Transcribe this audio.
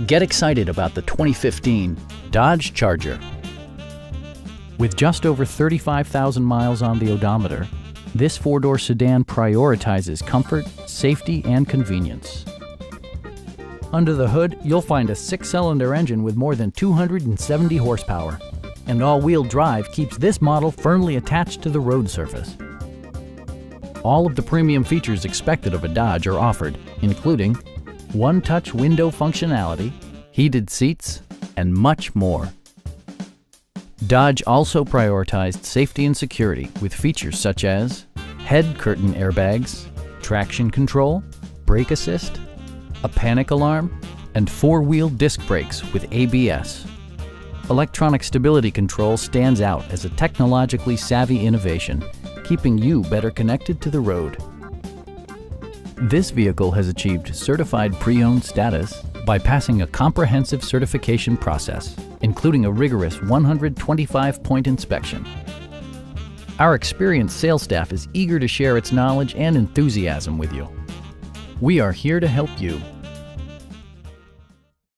Get excited about the 2015 Dodge Charger. With just over 35,000 miles on the odometer, this four-door sedan prioritizes comfort, safety, and convenience. Under the hood, you'll find a six-cylinder engine with more than 270 horsepower, and all-wheel drive keeps this model firmly attached to the road surface. All of the premium features expected of a Dodge are offered, including one-touch window functionality, heated seats, and much more. Dodge also prioritized safety and security with features such as head curtain airbags, traction control, brake assist, a panic alarm, and four-wheel disc brakes with ABS. Electronic stability control stands out as a technologically savvy innovation, keeping you better connected to the road. This vehicle has achieved certified pre-owned status by passing a comprehensive certification process, including a rigorous 125-point inspection. Our experienced sales staff is eager to share its knowledge and enthusiasm with you. We are here to help you.